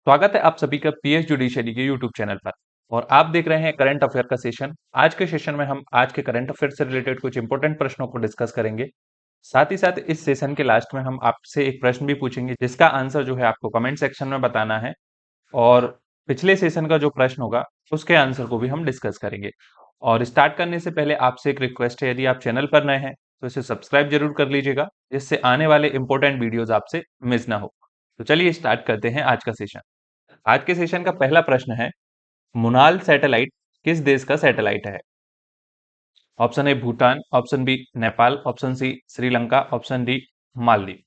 स्वागत है आप सभी का पीएस जुडिशरी के यूट्यूब चैनल पर। और आप देख रहे हैं करंट अफेयर का सेशन। आज के सेशन में हम आज के करंट अफेयर से रिलेटेड कुछ इंपॉर्टेंट प्रश्नों को डिस्कस करेंगे। साथ ही साथ इस सेशन के लास्ट में हम आपसे एक प्रश्न भी पूछेंगे जिसका आंसर जो है आपको कमेंट सेक्शन में बताना है। और पिछले सेशन का जो प्रश्न होगा उसके आंसर को भी हम डिस्कस करेंगे। और स्टार्ट करने से पहले आपसे एक रिक्वेस्ट है, यदि आप चैनल पर नए हैं तो इसे सब्सक्राइब जरूर कर लीजिएगा, जिससे आने वाले इंपॉर्टेंट वीडियोज आपसे मिस ना हो। तो चलिए स्टार्ट करते हैं आज का सेशन। आज के सेशन का पहला प्रश्न है, मुनाल सैटेलाइट किस देश का सैटेलाइट है? Option A Bhutan, option B Nepal, option C Sri Lanka, option D Maldives.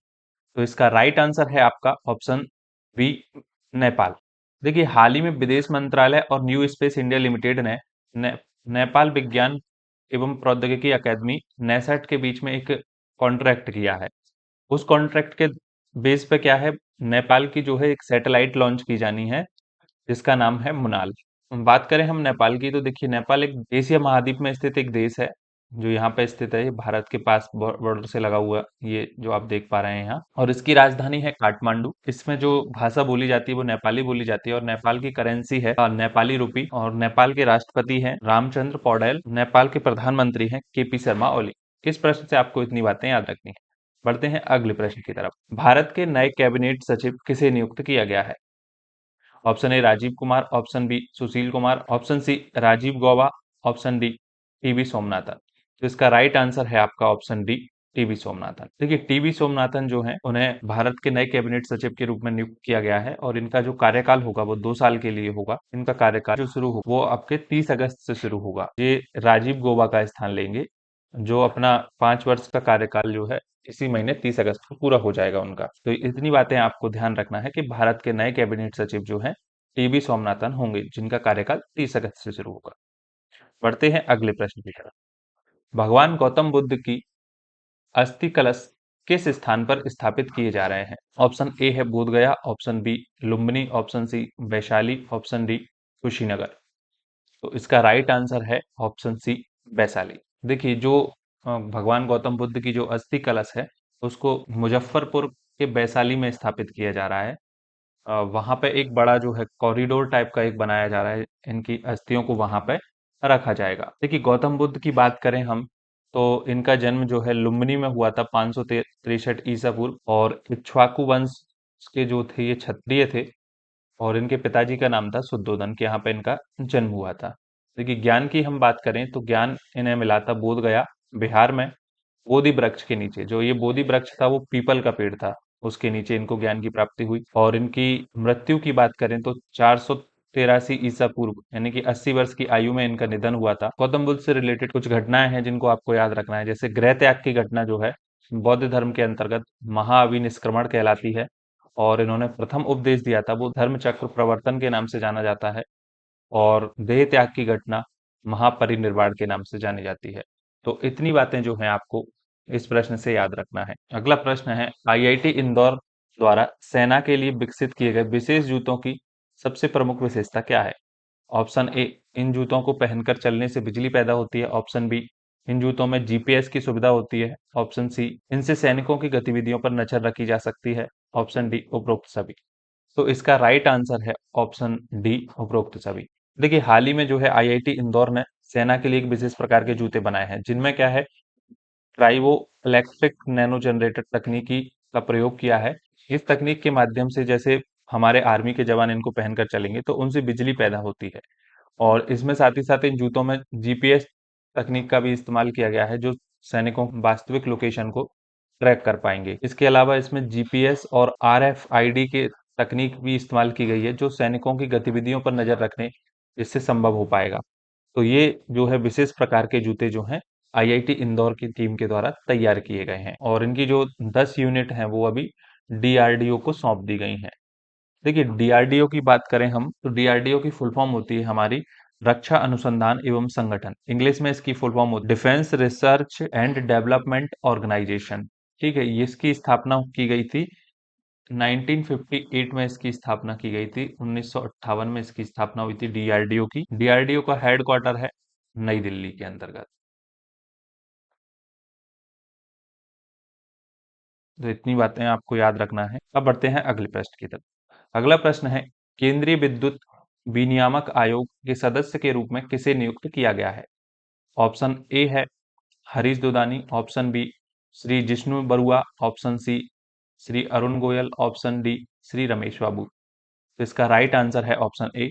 तो इसका राइट आंसर है आपका ऑप्शन बी नेपाल। देखिए, हाल ही में विदेश मंत्रालय और न्यू स्पेस इंडिया लिमिटेड ने नेपाल विज्ञान एवं प्रौद्योगिकी अकादमी नेसैट के बीच में एक कॉन्ट्रैक्ट किया है। उस कॉन्ट्रैक्ट के बेस पे क्या है, नेपाल की जो है एक सैटेलाइट लॉन्च की जानी है जिसका नाम है मुनाल। बात करें हम नेपाल की, तो देखिए नेपाल एक एशिया महाद्वीप में स्थित एक देश है जो यहाँ पे स्थित है। ये भारत के पास बॉर्डर से लगा हुआ, ये जो आप देख पा रहे हैं यहाँ, और इसकी राजधानी है काठमांडू। इसमें जो भाषा बोली जाती है वो नेपाली बोली जाती है, और नेपाल की करेंसी है नेपाली रुपी। और नेपाल के राष्ट्रपति हैं रामचंद्र पौडेल, नेपाल के प्रधानमंत्री हैं केपी शर्मा ओली। किस प्रश्न से आपको इतनी बातें याद रखनी है? बढ़ते हैं अगले प्रश्न की तरफ। भारत के नए कैबिनेट सचिव किसे नियुक्त किया गया है? Option A Rajiv Kumar, option B Sushil Kumar, option C Rajiv Gauba, option D TV Somanathan. तो इसका राइट आंसर है आपका ऑप्शन डी टीवी सोमनाथन। देखिए, टीवी सोमनाथन जो है उन्हें भारत के नए कैबिनेट सचिव के रूप में नियुक्त किया गया है, और इनका जो कार्यकाल होगा वो 2 साल के लिए होगा। इनका कार्यकाल जो शुरू हो वो आपके 30 अगस्त से शुरू होगा। ये राजीव गौबा का स्थान लेंगे, जो अपना 5 वर्ष का कार्यकाल जो है इसी महीने 30 अगस्त को पूरा हो जाएगा उनका। तो इतनी बातें आपको ध्यान रखना है कि भारत के नए कैबिनेट सचिव जो हैं टीबी स्वामीनाथन होंगे, जिनका कार्यकाल 30 अगस्त से शुरू होगा। बढ़ते हैं अगले प्रश्न की तरफ। भगवान गौतम बुद्ध की अस्थि कलश किस स्थान पर स्थापित किए जा रहे हैं? ऑप्शन ए है Bodh Gaya, option B Lumbini, option C Vaishali, option D Kushinagar. तो इसका राइट आंसर है ऑप्शन सी वैशाली। देखिए, जो भगवान गौतम बुद्ध की जो अस्थि कलश है उसको मुजफ्फरपुर के वैशाली में स्थापित किया जा रहा है। वहां पे एक बड़ा जो है कॉरिडोर टाइप का एक बनाया जा रहा है, इनकी अस्थियों को वहां पे रखा जाएगा। देखिए, गौतम बुद्ध की बात करें हम, तो इनका जन्म जो है लुम्बिनी में हुआ था 563 ईसा पूर्व। और इक्ष्वाकु वंश के जो थे ये क्षत्रिय थे, और इनके पिताजी का नाम था शुद्धोदन, के यहाँ पे इनका जन्म हुआ था। देखिए, ज्ञान की हम बात करें तो ज्ञान इन्हें मिला था बोध गया बिहार में, बोधि वृक्ष के नीचे। जो ये बोधि वृक्ष था वो पीपल का पेड़ था, उसके नीचे इनको ज्ञान की प्राप्ति हुई। और इनकी मृत्यु की बात करें तो 483 ईसा पूर्व, यानी कि 80 वर्ष की आयु में इनका निधन हुआ था। गौतम बुद्ध से रिलेटेड कुछ घटनाएं हैं जिनको आपको याद रखना है, जैसे गृह त्याग की घटना जो है बौद्ध धर्म के अंतर्गत महाअभिनिष्क्रमण कहलाती है। और इन्होंने प्रथम उपदेश दिया था वो धर्म चक्र प्रवर्तन के नाम से जाना जाता है। और देह त्याग की घटना महापरिनिर्वाण के नाम से जानी जाती है। तो इतनी बातें जो हैं आपको इस प्रश्न से याद रखना है। अगला प्रश्न है, आईआईटी इंदौर द्वारा सेना के लिए विकसित किए गए विशेष जूतों की सबसे प्रमुख विशेषता क्या है? ऑप्शन ए, इन जूतों को पहनकर चलने से बिजली पैदा होती है। ऑप्शन बी, इन जूतों में जीपीएस की सुविधा होती है। ऑप्शन सी, इनसे सैनिकों की गतिविधियों पर नजर रखी जा सकती है। ऑप्शन डी, उपरोक्त सभी। तो इसका राइट आंसर है ऑप्शन डी, उपरोक्त सभी। देखिए, हाल ही में जो है आईआईटी इंदौर ने सेना के लिए एक विशेष प्रकार के जूते बनाए हैं, जिनमें क्या है, ट्राइवो इलेक्ट्रिक नैनो जनरेटर तकनीकी का प्रयोग किया है। इस तकनीक के माध्यम से जैसे हमारे आर्मी के जवान इनको पहनकर चलेंगे तो उनसे बिजली पैदा होती है। और इसमें साथ ही साथ इन जूतों में जीपीएस तकनीक का भी इस्तेमाल किया गया है, जो सैनिकों की वास्तविक लोकेशन को ट्रैक कर पाएंगे। इसके अलावा इसमें जीपीएस और आरएफआईडी के तकनीक भी इस्तेमाल की गई है, जो सैनिकों की गतिविधियों पर नजर रखने इससे संभव हो पाएगा। तो ये जो है विशेष प्रकार के जूते जो हैं आईआईटी इंदौर की टीम के द्वारा तैयार किए गए हैं, और इनकी जो 10 यूनिट हैं वो अभी डीआरडीओ को सौंप दी गई हैं। देखिए, डीआरडीओ की बात करें हम तो डीआरडीओ की फुल फॉर्म होती है हमारी रक्षा अनुसंधान एवं संगठन। इंग्लिश में इसकी फुल फॉर्म होती है defence research and development organisation. ठीक है, ये इसकी स्थापना की गई थी 1958 में, इसकी स्थापना की गई थी। 1958 में इसकी स्थापना हुई थी डीआरडीओ की। डीआरडीओ का हेडक्वार्टर है नई दिल्ली के अंतर्गत। तो इतनी बातें आपको याद रखना है। अब बढ़ते हैं अगले प्रश्न की तरफ। अगला प्रश्न है, केंद्रीय विद्युत विनियामक आयोग के सदस्य के रूप में किसे नियुक्त किया गया है? ऑप्शन ए है Harish Dudani, option B Shri Jishnu Barua, option C Shri Arun Goyal, option D Shri Ramesh Babu. तो इसका राइट आंसर है ऑप्शन ए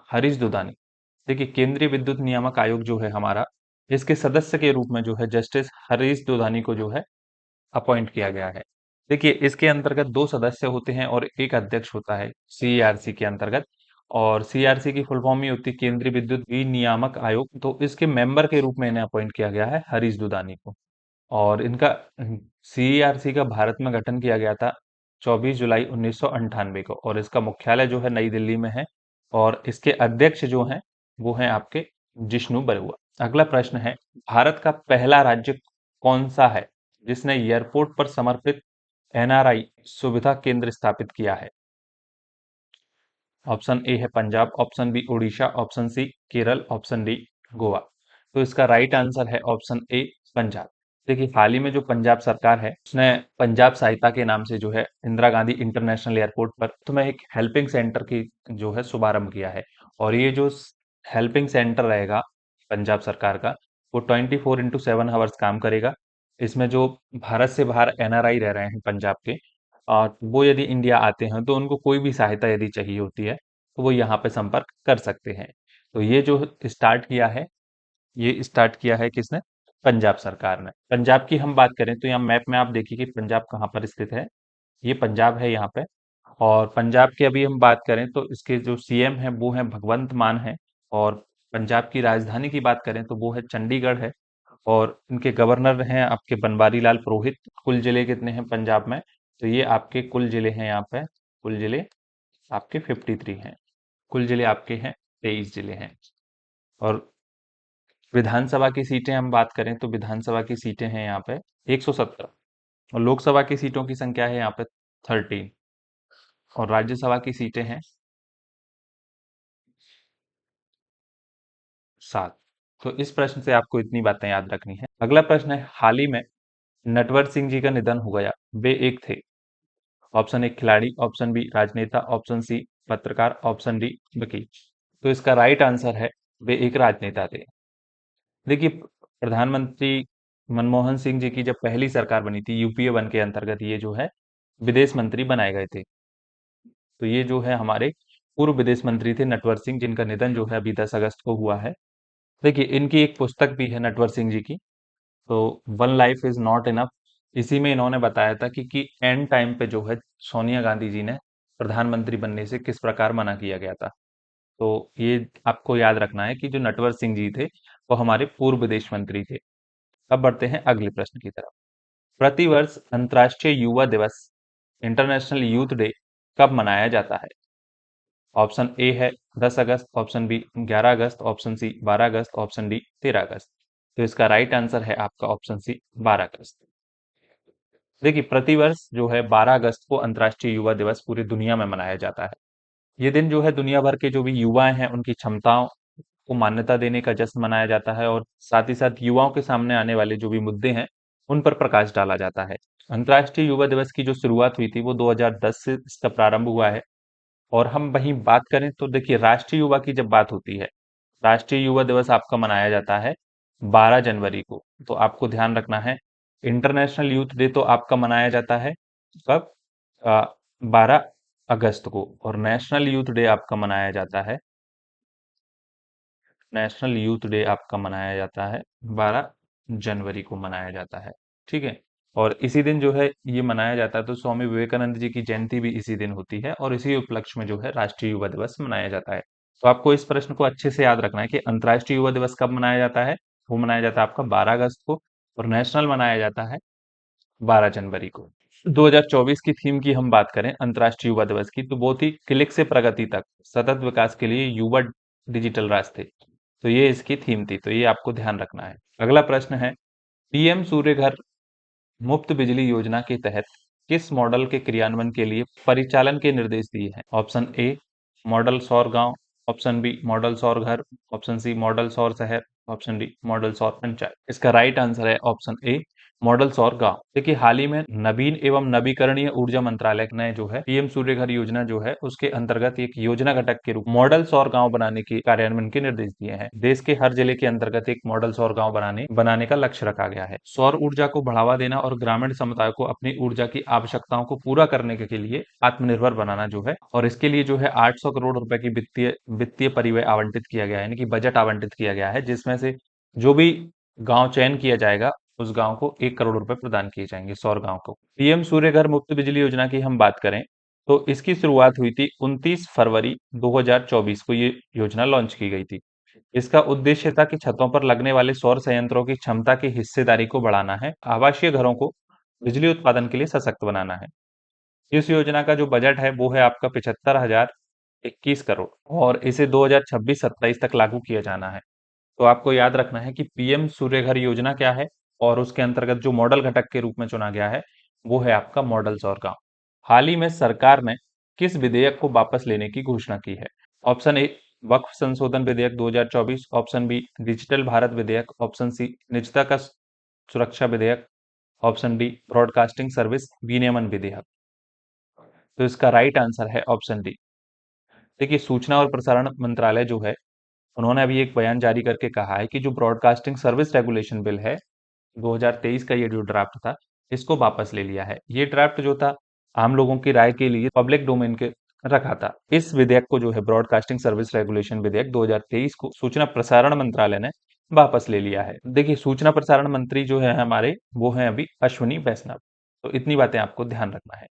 हरीश दुदानी। देखिए केंद्रीय विद्युत नियामक आयोग जो है हमारा, इसके सदस्य के रूप में जो है जस्टिस हरीश दुधानी को जो है अपॉइंट किया गया है। देखिए इसके अंतर्गत दो सदस्य होते हैं और एक अध्यक्ष होता है सीईआरसी के अंतर्गत। और सीईआरसी की फुल फॉर्म ही होती है केंद्रीय विद्युत विनियामक आयोग। तो इसके मेंबर के रूप में इन्हें अपॉइंट किया गया है हरीश दुधानी को। और इनका सीईआरसी का भारत में गठन किया गया था 24 जुलाई 1998 को और इसका मुख्यालय जो है नई दिल्ली में है। और इसके अध्यक्ष जो हैं वो हैं आपके जिष्णु बरुआ। अगला प्रश्न है भारत का पहला राज्य कौन सा है जिसने एयरपोर्ट पर समर्पित एनआरआई सुविधा केंद्र स्थापित किया है? ऑप्शन ए है Punjab, option B Orissa, option C Kerala, option D Goa. तो इसका राइट आंसर है ऑप्शन ए पंजाब। देखिए हाल ही में जो पंजाब सरकार है उसने पंजाब सहायता के नाम से जो है इंदिरा गांधी इंटरनेशनल एयरपोर्ट पर तो मैं एक हेल्पिंग सेंटर की जो है शुभारंभ किया है। और ये जो हेल्पिंग सेंटर रहेगा पंजाब सरकार का, वो 24/7 आवर्स काम करेगा। इसमें जो भारत से बाहर एनआरआई रह रहे हैं पंजाब के, वो यदि इंडिया आते हैं तो उनको कोई भी सहायता यदि चाहिए होती है तो वो यहाँ पे संपर्क कर सकते हैं। तो ये जो स्टार्ट किया है, ये स्टार्ट किया है किसने? पंजाब सरकार ने। पंजाब की हम बात करें तो यहाँ मैप में आप देखिए कि पंजाब कहाँ पर स्थित है। ये पंजाब है यहाँ पे। और पंजाब की अभी हम बात करें तो इसके जो सीएम है वो है भगवंत मान है। और पंजाब की राजधानी की बात करें तो वो है चंडीगढ़ है। और इनके गवर्नर हैं आपके बनवारी लाल पुरोहित। कुल जिले कितने हैं पंजाब में? तो ये आपके कुल जिले हैं यहाँ पे, कुल जिले आपके 53 हैं। कुल जिले आपके हैं 23 जिले हैं। और विधानसभा की सीटें हम बात करें तो विधानसभा की सीटें हैं यहाँ पे 117। और लोकसभा की सीटों की संख्या है यहाँ पे 13। और राज्यसभा की सीटें हैं 7। तो इस प्रश्न से आपको इतनी बातें याद रखनी है। अगला प्रश्न है हाल ही में नटवर सिंह जी का निधन हो गया, वे एक थे। ऑप्शन ए खिलाड़ी, ऑप्शन बी राजनेता, ऑप्शन सी पत्रकार, ऑप्शन डी वकील। तो इसका राइट आंसर है वे एक राजनेता थे। देखिए प्रधानमंत्री मनमोहन सिंह जी की जब पहली सरकार बनी थी यूपीए वन के अंतर्गत, ये जो है विदेश मंत्री बनाए गए थे। तो ये जो है हमारे पूर्व विदेश मंत्री थे नटवर सिंह, जिनका निधन जो है अभी 10 अगस्त को हुआ है। देखिए इनकी एक पुस्तक भी है नटवर सिंह जी की, तो one life is not enough. इसी में इन्होंने बताया था कि एंड टाइम पे जो है सोनिया गांधी जी ने प्रधानमंत्री बनने से किस प्रकार मना किया गया था। तो ये आपको याद रखना है कि जो नटवर सिंह जी थे वो हमारे पूर्व विदेश मंत्री थे। अब बढ़ते हैं अगले प्रश्न की तरफ। प्रतिवर्ष अंतर्राष्ट्रीय युवा दिवस इंटरनेशनल यूथ डे कब मनाया जाता है? ऑप्शन ए है 10 अगस्त, ऑप्शन बी 11 अगस्त, ऑप्शन सी 12 अगस्त, ऑप्शन डी 13 अगस्त। तो इसका राइट आंसर है आपका ऑप्शन सी 12 अगस्त। देखिए प्रतिवर्ष जो है 12 अगस्त को अंतर्राष्ट्रीय युवा दिवस पूरी दुनिया में मनाया जाता है। ये दिन जो है दुनिया भर के जो भी युवा हैं उनकी क्षमताओं को मान्यता देने का जश्न मनाया जाता है। और साथ ही साथ युवाओं के सामने आने वाले जो भी मुद्दे हैं उन पर प्रकाश डाला जाता है। अंतर्राष्ट्रीय युवा दिवस की जो शुरुआत हुई थी वो 2010 से इसका प्रारंभ हुआ है। और हम वहीं बात करें तो देखिए राष्ट्रीय युवा की जब बात होती है, राष्ट्रीय युवा दिवस आपका मनाया जाता है 12 जनवरी को। तो आपको ध्यान रखना है इंटरनेशनल यूथ डे तो आपका मनाया जाता है कब? 12 अगस्त को। और नेशनल यूथ डे आपका मनाया जाता है, नेशनल यूथ डे आपका मनाया जाता है 12 जनवरी को मनाया जाता है। ठीक है। और इसी दिन जो है ये मनाया जाता है, तो स्वामी विवेकानंद जी की जयंती भी इसी दिन होती है और इसी उपलक्ष्य में जो है राष्ट्रीय युवा दिवस मनाया जाता है। तो आपको इस प्रश्न को अच्छे से याद रखना है कि अंतर्राष्ट्रीय युवा दिवस कब मनाया जाता है। वो मनाया जाता है आपका 12 अगस्त को। और नेशनल मनाया जाता है 12 जनवरी को। 2024 की थीम की हम बात करें अंतर्राष्ट्रीय युवा दिवस की, तो बहुत ही क्लिक से प्रगति तक सतत विकास के लिए युवा डिजिटल रास्ते, तो ये इसकी थीम थी। तो ये आपको ध्यान रखना है। अगला प्रश्न है पीएम सूर्य घर मुफ्त बिजली योजना के तहत किस मॉडल के क्रियान्वयन के लिए परिचालन के निर्देश दिए हैं? ऑप्शन ए मॉडल सौर गांव, ऑप्शन बी मॉडल सौर घर, ऑप्शन सी मॉडल सौर शहर, ऑप्शन डी मॉडल सौर पंचायत। इसका राइट आंसर है ऑप्शन ए मॉडल सौर गांव। देखिए हाल ही में नवीन एवं नवीकरणीय ऊर्जा मंत्रालय ने जो है पीएम सूर्य घर योजना जो है उसके अंतर्गत एक योजना घटक के रूप मॉडल सौर गांव बनाने की कार्यान्वयन के निर्देश दिए हैं। देश के हर जिले के अंतर्गत एक मॉडल सौर गांव बनाने का लक्ष्य रखा गया है। सौर ऊर्जा को बढ़ावा देना और ग्रामीण समुदाय को अपनी ऊर्जा की आवश्यकताओं को पूरा करने के लिए आत्मनिर्भर बनाना जो है, और इसके लिए जो है 800 करोड़ रुपए की वित्तीय वित्तीय परिव्यय आवंटित किया गया है, यानी कि बजट आवंटित किया गया है, जिसमें से जो भी गांव चयन किया जाएगा उस गांव को 1 करोड़ रुपए प्रदान किए जाएंगे, सौर गांव को। पीएम सूर्य घर मुफ्त बिजली योजना की हम बात करें तो इसकी शुरुआत हुई थी 29 फरवरी 2024 को, ये योजना लॉन्च की गई थी। इसका उद्देश्य था कि छतों पर लगने वाले सौर संयंत्रों की क्षमता की हिस्सेदारी को बढ़ाना है, आवासीय घरों को बिजली उत्पादन के लिए सशक्त बनाना है। इस योजना का जो बजट है वो है आपका 75,021 करोड़, और इसे 2026-27 तक लागू किया जाना है। तो आपको याद रखना है कि पीएम सूर्य घर योजना क्या है, और उसके अंतर्गत जो मॉडल घटक के रूप में चुना गया है वो है आपका मॉडल सौर गांव। हाल ही में सरकार ने किस विधेयक को वापस लेने की घोषणा की है? ऑप्शन ए वक्फ संशोधन विधेयक 2024, ऑप्शन बी डिजिटल भारत विधेयक, ऑप्शन सी निजता का सुरक्षा विधेयक, ऑप्शन डी ब्रॉडकास्टिंग सर्विस विनियमन विधेयक। तो इसका राइट आंसर है ऑप्शन डी। देखिए सूचना और प्रसारण मंत्रालय जो है उन्होंने अभी एक बयान जारी करके कहा है कि जो ब्रॉडकास्टिंग सर्विस रेगुलेशन बिल है 2023 का, ये जो ड्राफ्ट था इसको वापस ले लिया है। ये ड्राफ्ट जो था आम लोगों की राय के लिए पब्लिक डोमेन के रखा था। इस विधेयक को जो है ब्रॉडकास्टिंग सर्विस रेगुलेशन विधेयक 2023 को सूचना प्रसारण मंत्रालय ने वापस ले लिया है। देखिए सूचना प्रसारण मंत्री जो है हमारे वो हैं अभी अश्विनी वैष्णव। तो इतनी बातें आपको ध्यान रखना है।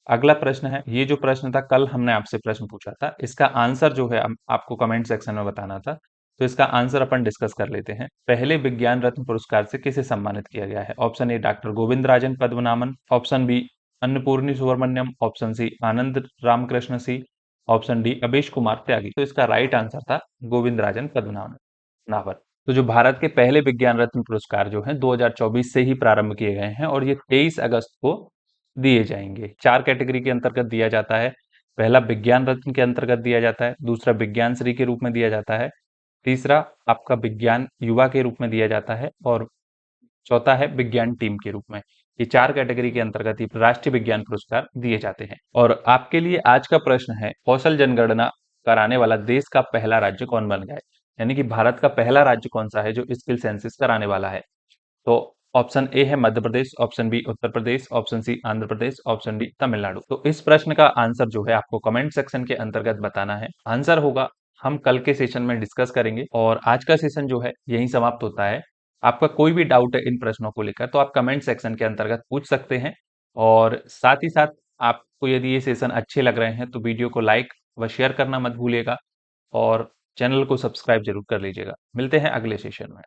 अगला प्रश्न है, ये जो प्रश्न था कल हमने आपसे प्रश्न पूछा था, इसका आंसर जो है आपको कमेंट सेक्शन में बताना था। तो इसका आंसर अपन डिस्कस कर लेते हैं। पहले विज्ञान रत्न पुरस्कार से किसे सम्मानित किया गया है? Option A doctor Govind Rajan Padmanabhan, option B Annapurni Subramaniam, option C Anand Ramakrishna C, option D Abesh Kumar Tyagi. तो इसका राइट आंसर था गोविंद राजन पद्मनाभन। तो जो भारत के पहले विज्ञान रत्न पुरस्कार जो है 2024 से ही प्रारंभ किए गए हैं, और ये 23 अगस्त को दिए जाएंगे। 4 कैटेगरी के अंतर्गत दिया जाता है। पहला विज्ञान रत्न के अंतर्गत दिया जाता है, दूसरा विज्ञान श्री के रूप में दिया जाता है, तीसरा आपका विज्ञान युवा के रूप में दिया जाता है, और चौथा है विज्ञान टीम के रूप में। ये 4 कैटेगरी के अंतर्गत ही राष्ट्रीय विज्ञान पुरस्कार दिए जाते हैं। और आपके लिए आज का प्रश्न है, कौशल जनगणना कराने वाला देश का पहला राज्य कौन बन गया है? यानी कि भारत का पहला राज्य कौन सा है जो स्किल सेंसस कराने वाला है? तो ऑप्शन ए है Madhya Pradesh, option B Uttar Pradesh, option C Andhra Pradesh, option D Tamil Nadu. तो इस प्रश्न का आंसर जो है आपको कमेंट सेक्शन के अंतर्गत बताना है। आंसर होगा हम कल के सेशन में डिस्कस करेंगे, और आज का सेशन जो है यहीं समाप्त होता है। आपका कोई भी डाउट है इन प्रश्नों को लेकर तो आप कमेंट सेक्शन के अंतर्गत पूछ सकते हैं, और साथ ही साथ आपको यदि ये सेशन अच्छे लग रहे हैं तो वीडियो को लाइक व शेयर करना मत भूलिएगा, और चैनल को सब्सक्राइब जरूर कर लीजिएगा। मिलते हैं अगले सेशन में।